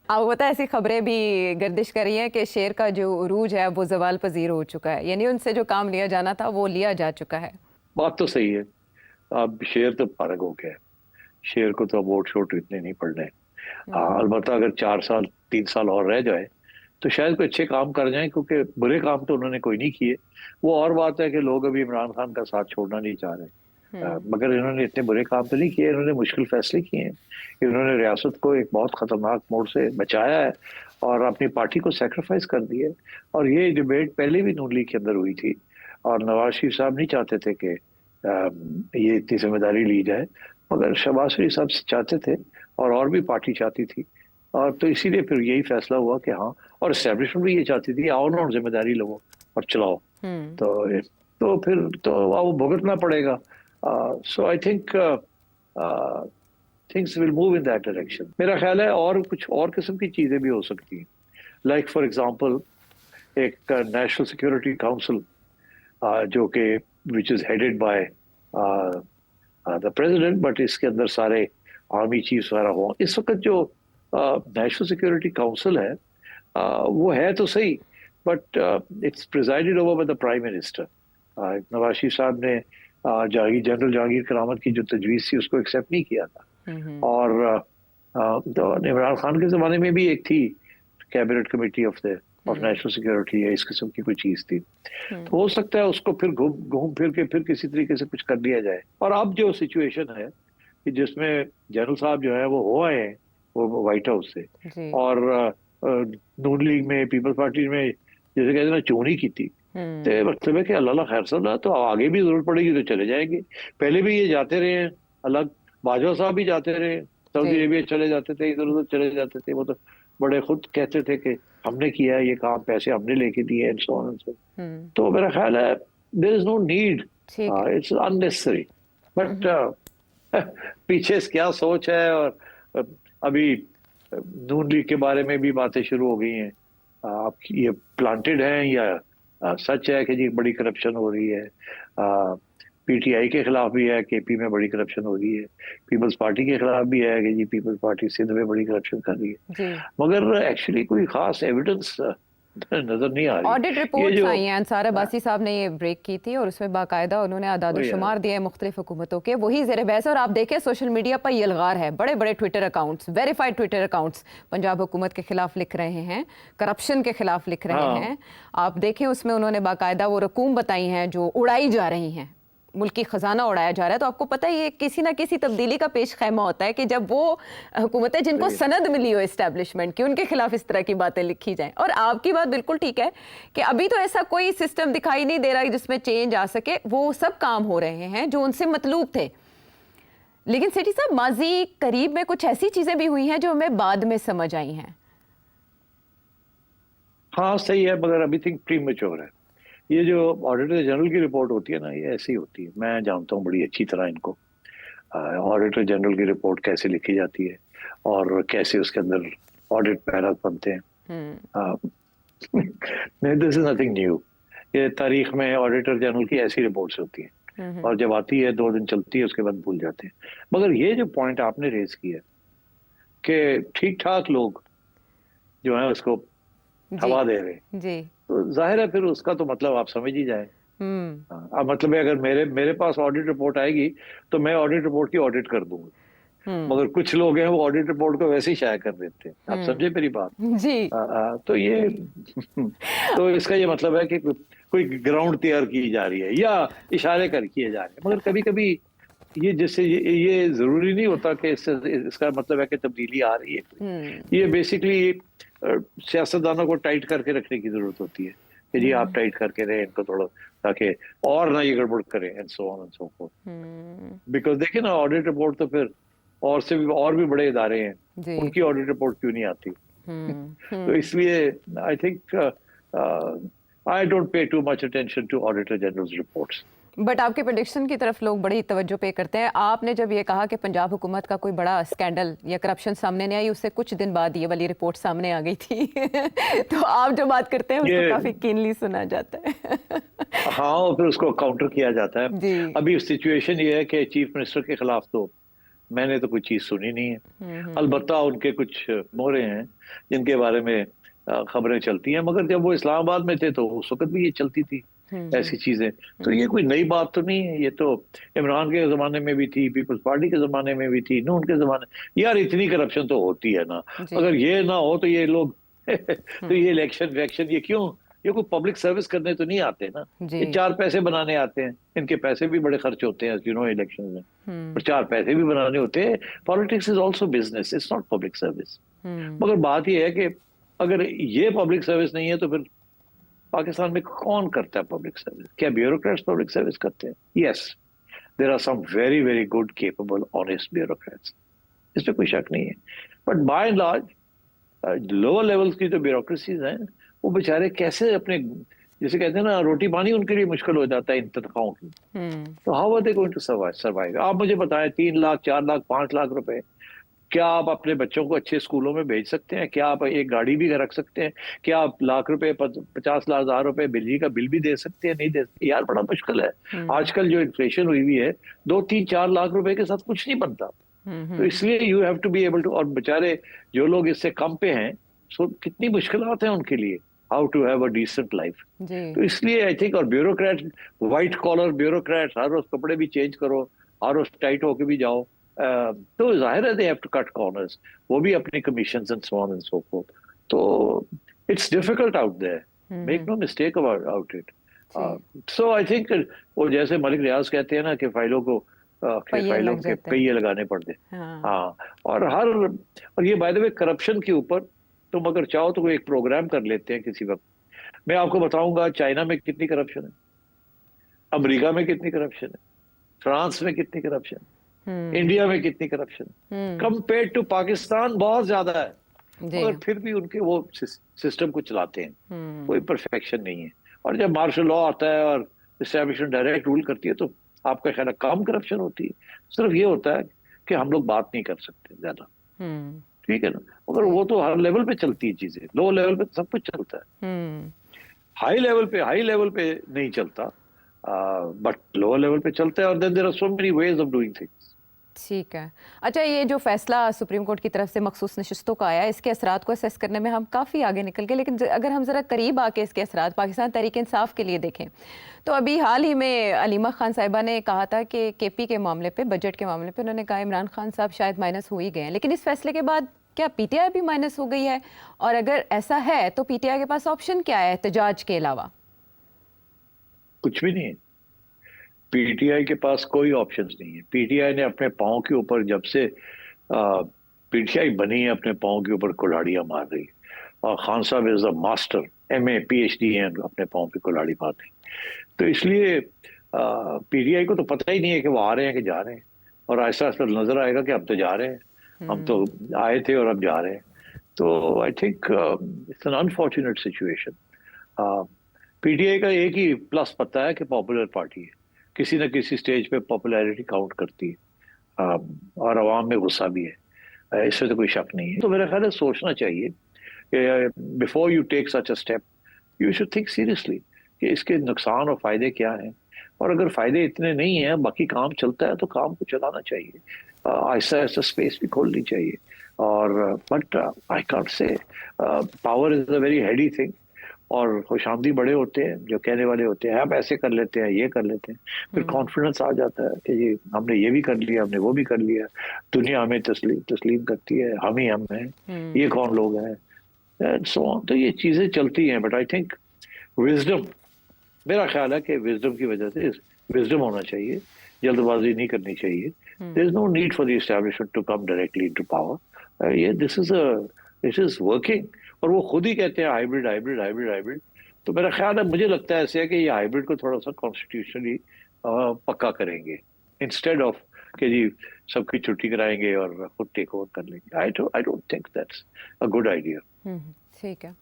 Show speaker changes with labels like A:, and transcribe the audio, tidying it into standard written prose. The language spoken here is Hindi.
A: आपको पता है ऐसी खबरें भी गर्दिश कर रही हैं कि शेर का जो उरूज है वो ज़वाल पजीर हो चुका है, यानी उनसे जो काम लिया जाना था वो लिया जा चुका है।
B: बात तो सही है। अब शेर तो फारग हो गया है। शेर को तो अब वोट शोट इतने नहीं पड़ने हैं। हाँ,
A: हम्म।
B: अलबत्ता अगर 4 साल 3 साल और रह जाए तो शायद कोई अच्छे काम कर जाएं, क्योंकि बुरे काम तो उन्होंने कोई नहीं किए। वो और बात है कि लोग अभी इमरान खान का साथ छोड़ना नहीं चाह रहे।
A: हम्म।
B: मगर इन्होंने इतने बुरे काम तो नहीं किए, इन्होंने मुश्किल फैसले किए हैं। इन्होंने रियासत को एक बहुत खतरनाक मोड़ से बचाया है और अपनी पार्टी को सेक्रीफाइस कर दिया है। और ये डिबेट पहले भी नून लीग के अंदर हुई थी और नवाज शरीफ साहब नहीं चाहते थे कि ये इतनी जिम्मेदारी ली जाए, मगर शहबाज शरीफ साहब चाहते थे और भी पार्टी चाहती थी। और तो इसीलिए फिर यही फैसला हुआ कि हाँ, और एस्टेब्लिशमेंट भी ये चाहती थी आओ ना जिम्मेदारी लो और चलाओ।
A: हम्म।
B: तो फिर तो वो भुगतना पड़ेगा। So I think things will move in that direction, मेरा ख्याल है। और कुछ और किस्म की चीजें भी हो सकती हैं, लाइक फॉर एग्जांपल एक नेशनल सिक्योरिटी काउंसिल जो कि which is headed by the president, but इसके अंदर सारे आर्मी चीफ्स वगैरह हों। इस वक्त जो नेशनल सिक्योरिटी काउंसिल है वो है तो सही, but it's presided over by the prime minister. Nawaz Sharif साहब ने जनरल जहांगीर करामत की जो तजवीज़ थी उसको एक्सेप्ट नहीं किया था।
A: हम्म।
B: और तो इमरान खान के ज़माने में भी एक थी cabinet committee of
A: hmm.
B: National security, या इस किस्म की कोई चीज़ थी।
A: हम्म।
B: तो हो सकता है उसको फिर घूम घूम फिर के फिर किसी तरीके से कुछ कर लिया जाए। और अब जो सिचुएशन है कि जिसमें जनरल साहब जो है वो हो आए हैं वो व्हाइट हाउस से,
A: जी।
B: और नून लीग में पीपल्स पार्टी में जैसे कहते हैं ना चोरी की थी। तो
A: हम्म।
B: मतलब है कि अल्लाह खैर सला, तो आगे भी जरूरत पड़ेगी तो चले जाएंगे। पहले भी ये जाते रहे हैं अलग, बाजवा साहब भी जाते रहे, सऊदी
A: जी।
B: अरेबिया चले जाते थे, इधर उधर चले जाते थे। वो तो बड़े खुद कहते थे कि हमने किया है ये काम, पैसे हमने लेके दिए एंड सो ऑन।
A: हम्म।
B: तो मेरा ख्याल है देयर इज नो नीड,
A: ठीक है।
B: It's unnecessary. बट
A: हम्म।
B: पीछे से क्या सोच है। और अभी नून लीग के बारे में भी बातें शुरू हो गई हैं। आप ये प्लांटेड हैं या सच है कि जी बड़ी करप्शन हो रही है। पीटीआई के खिलाफ भी है केपी में बड़ी करप्शन हो रही है, पीपल्स पार्टी के खिलाफ भी है कि जी पीपल्स पार्टी सिंध में बड़ी करप्शन कर रही है।
A: जी।
B: मगर एक्चुअली कोई खास एविडेंस नजर नहीं आ रही।
A: ऑडिट
B: ये
A: रिपोर्ट्स
B: जो
A: आई हैं, अंसार अब्बासी साहब ने ये ब्रेक की थी और उसमें बाकायदा उन्होंने आदाद
B: वही है।
A: शुमार दिए मुख्तलिफ हुकूमतों के, वही ज़ेर बहस है। और आप देखें सोशल मीडिया पर यलगार है, बड़े बड़े Twitter accounts, verified Twitter accounts Punjab हुकूमत के खिलाफ लिख रहे हैं, करप्शन के खिलाफ लिख रहे
B: हाँ
A: हैं। आप देखें उसमें उन्होंने बाकायदा वो रकूम बताई हैं जो उड़ाई जा रही हैं, मुल्की खजाना उड़ाया जा रहा है। तो आपको पता है ये किसी ना किसी तब्दीली का पेश खैमा होता है कि जब वो हुकूमतें जिनको
B: सही है।
A: सनद मिली हो इस्टेब्लिशमेंट की, उनके खिलाफ इस तरह की बातें लिखी जाएं। और आपकी बात बिल्कुल ठीक है कि अभी तो ऐसा कोई सिस्टम दिखाई नहीं दे रहा जिसमें चेंज आ सके। वो सब काम हो रहे हैं जो उनसे मतलूब थे। लेकिन सेठी साहब, माजी करीब में कुछ ऐसी चीजें भी हुई हैं जो हमें बाद में समझ आई हैं।
B: हाँ सही है, मगर अभी थिंक प्री मेच्योर है। ये जो ऑडिटर जनरल की रिपोर्ट होती है ना, ये ऐसी होती है। मैं जानता हूँ बड़ी अच्छी तरह इनको, ऑडिटर जनरल की रिपोर्ट कैसे लिखी जाती है और कैसे उसके अंदर ऑडिट पैराज बनते हैं। नहीं, दिस इज नथिंग न्यू। ये तारीख में ऑडिटर जनरल की ऐसी रिपोर्ट्स होती हैं
A: हम्म।
B: और जब आती है 2 दिन चलती है, उसके बाद भूल जाते हैं। मगर ये जो पॉइंट आपने रेज किया कि ठीक ठाक लोग जो है उसको
A: जी।
B: हवा दे रहे हैं,
A: जी।
B: तो जाहिर है फिर उसका तो मतलब आप समझ ही जाए।
A: हम्म।
B: हाँ, अब मतलब है अगर मेरे मेरे पास ऑडिट रिपोर्ट आएगी तो मैं ऑडिट रिपोर्ट की ऑडिट कर दूंगा।
A: हम्म।
B: मगर कुछ लोग हैं वो ऑडिट रिपोर्ट को वैसे ही शाया कर देते हैं। आप समझे मेरी बात।
A: जी।
B: तो ये तो इसका ये मतलब है कि कोई ग्राउंड तैयार की जा रही है या इशारे कर किए जा रहे हैं। मगर कभी कभी ये जिससे ये जरूरी नहीं होता कि इससे इसका मतलब है कि तब्दीली आ रही है।
A: हम्म।
B: ये बेसिकली सियासतदानों को टाइट करके रखने की जरूरत होती है कि जी आप टाइट करके रहे इनको थोड़ा, ताकि और ना ये गड़बड़ करें and so on and so fourth.
A: Hmm.
B: Because देखिए ना, ऑडिट रिपोर्ट तो फिर और भी बड़े इदारे हैं,
A: जी।
B: उनकी ऑडिट रिपोर्ट क्यों नहीं आती। तो
A: हम्म।
B: इसलिए I think I don't pay too much attention to auditor general reports.
A: But आपके प्रेडिक्शन की तरफ लोग बड़ी तवज्जो पे करते हैं। आपने जब ये कहा कि पंजाब हुकूमत का कोई बड़ा स्कैंडल या करप्शन सामने नहीं आई, उससे कुछ दिन बाद ये वाली रिपोर्ट सामने आ गई थी तो आप जो बात करते हैं उसको
B: ये
A: काफी कीनली सुना जाता है
B: हाँ, और फिर उसको काउंटर किया जाता है।
A: जी।
B: अभी सिचुएशन ये है कि चीफ मिनिस्टर के खिलाफ तो मैंने तो कोई चीज सुनी नहीं है। अलबत्ता उनके कुछ मोहरे हैं जिनके बारे में खबरें चलती हैं, मगर जब वो इस्लामाबाद में थे तो उस वक्त भी ये चलती थी ऐसी चीजें। तो ये कोई नई बात तो नहीं है, ये तो इमरान के जमाने में भी थी, पीपल्स पार्टी के जमाने में भी थी, नून के जमाने। यार इतनी करप्शन तो होती है ना,
A: जी।
B: अगर ये ना हो तो ये लोग तो ये इलेक्शन वैक्शन ये क्यों, ये कोई पब्लिक सर्विस करने तो नहीं आते ना,
A: जी।
B: ये चार पैसे बनाने आते हैं। इनके पैसे भी बड़े खर्च होते हैं यू नो इलेक्शन में, और चार पैसे भी बनाने होते हैं। Politics is also business, it's not public service. मगर बात यह है कि अगर ये पब्लिक सर्विस नहीं है तो फिर पाकिस्तान में कौन करता है पब्लिक सर्विस? क्या ब्यूरोक्रेट्स पब्लिक सर्विस करते हैं? Yes, there are some very very good capable honest bureaucrats, इसमें कोई शक नहीं है। But by and large lower levels की जो ब्यूरोक्रेसीज हैं वो बेचारे कैसे अपने, जैसे कहते हैं ना, रोटी पानी उनके लिए मुश्किल हो जाता है इन तनख्वाहों की। तो how are they going to survive? आप मुझे बताएं, 3 लाख 4 लाख 5 लाख रुपए, क्या आप अपने बच्चों को अच्छे स्कूलों में भेज सकते हैं? क्या आप एक गाड़ी भी रख सकते हैं? क्या आप लाख रुपए 50,000 रुपए बिजली का बिल भी दे सकते हैं? नहीं दे सकते यार, बड़ा मुश्किल है। आजकल जो इन्फ्लेशन हुई हुई है, 2 3 4 लाख रुपए के साथ कुछ नहीं बनता। तो इसलिए you have to be able to, और बेचारे जो लोग इससे कम पे हैं, सो कितनी मुश्किलात हैं उनके लिए, how to have a decent life. तो इसलिए आई थिंक, और ब्यूरोक्रेट, व्हाइट कॉलर ब्यूरोक्रेट, हर रोज कपड़े भी चेंज करो, हर रोज टाइट होके भी जाओ, तो जाहिर है they have to cut corners, वो भी अपनी commissions and so on and so forth. तो it's difficult out there, make no mistake about it. So I think वो जैसे मलिक रियाज कहते हैं ना कि फाइलों को फाइलों के पहिए लगाने पड़ते। हाँ, और ये बाय द वे करप्शन के ऊपर तुम अगर चाहो तो एक प्रोग्राम कर लेते हैं किसी वक्त। मैं आपको बताऊंगा चाइना में कितनी करप्शन है, अमेरिका में कितनी करप्शन है, फ्रांस में कितनी करप्शन है, इंडिया में कितनी करप्शन है। कंपेयर टू पाकिस्तान बहुत ज्यादा है, मगर फिर भी उनके वो सिस्टम को चलाते हैं, कोई परफेक्शन नहीं है। और जब मार्शल लॉ आता है और एस्टैब्लिशमेंट डायरेक्ट रूल करती है तो आपका ख्याल है कम करप्शन होती है? सिर्फ ये होता है कि हम लोग बात नहीं कर सकते ज्यादा, ठीक है ना, मगर वो तो हर लेवल पे चलती है चीजें, लो लेवल पे सब कुछ चलता है, हाई लेवल पे नहीं चलता, बट लोअर लेवल पे चलता है। और then there are so many ways of doing things.
A: ठीक है। अच्छा, ये जो फैसला सुप्रीम कोर्ट की तरफ से मखसूस नशिस्तों का आया, इसके असरात को असेस करने में हम काफ़ी आगे निकल गए, लेकिन अगर हम ज़रा करीब आके इसके असरात पाकिस्तान तहरीक इंसाफ के लिए देखें, तो अभी हाल ही में अलीमा खान साहिबा ने कहा था कि केपी के मामले पे, बजट के मामले पे, उन्होंने कहा इमरान खान साहब शायद माइनस हो ही गए हैं, लेकिन इस फैसले के बाद क्या पीटीआई भी माइनस हो गई है? और अगर ऐसा है तो पीटीआई के पास ऑप्शन क्या है एहतजाज के अलावा?
B: कुछ भी नहीं है, पीटीआई के पास कोई ऑप्शंस नहीं है। पीटीआई ने अपने पाँव के ऊपर, जब से पीटीआई बनी है, अपने पाँव के ऊपर कुल्हाड़ियां मार रही, और खान साहब is a master, MA PhD हैं, अपने पाँव पे कुल्हाड़ी मार रही। तो इसलिए पीटीआई को तो पता ही नहीं है कि वो आ रहे हैं कि जा रहे हैं, और ऐसा ऐसा नजर आएगा कि अब तो जा रहे हैं, हम तो आए थे और अब जा रहे हैं। तो I think it's an unfortunate situation. PTI का एक ही प्लस पता है कि पॉपुलर पार्टी है, किसी न किसी स्टेज पे पॉपुलैरिटी काउंट करती है, और आवाम में गुस्सा भी है, इससे तो कोई शक नहीं है। तो मेरा ख्याल है सोचना चाहिए कि before you take such a step you should think seriously कि इसके नुकसान और फायदे क्या हैं, और अगर फायदे इतने नहीं हैं, बाकी काम चलता है, तो काम को चलाना चाहिए, ऐसा ऐसा स्पेस भी खोलनी चाहिए। और but I can't say, power is a very Heidi thing, और खुशामदी बड़े होते हैं जो कहने वाले होते हैं, आप ऐसे कर लेते हैं, ये कर लेते हैं, फिर कॉन्फिडेंस आ जाता है कि जी हमने ये भी कर लिया, हमने वो भी कर लिया, दुनिया हमें तस्लीम करती है, हम ही हम हैं, ये कौन लोग हैं, सो ऑन। तो ये चीजें चलती हैं, बट आई थिंक विजडम, मेरा ख्याल है कि विजडम की वजह से, विजडम होना चाहिए, जल्दबाजी नहीं करनी चाहिए। There is no need for the establishment to come directly into power, ये दिस इज वर्किंग, और वो खुद ही कहते हैं हाइब्रिड हाइब्रिड हाइब्रिड हाइब्रिड। तो मेरा ख्याल है, मुझे लगता है ऐसे है कि ये हाइब्रिड को थोड़ा सा कॉन्स्टिट्यूशनली पक्का करेंगे, इंस्टेड ऑफ कि जी सबकी छुट्टी कराएंगे और खुद टेक ओवर कर लेंगे। I don't think that's a good idea.
A: ठीक है।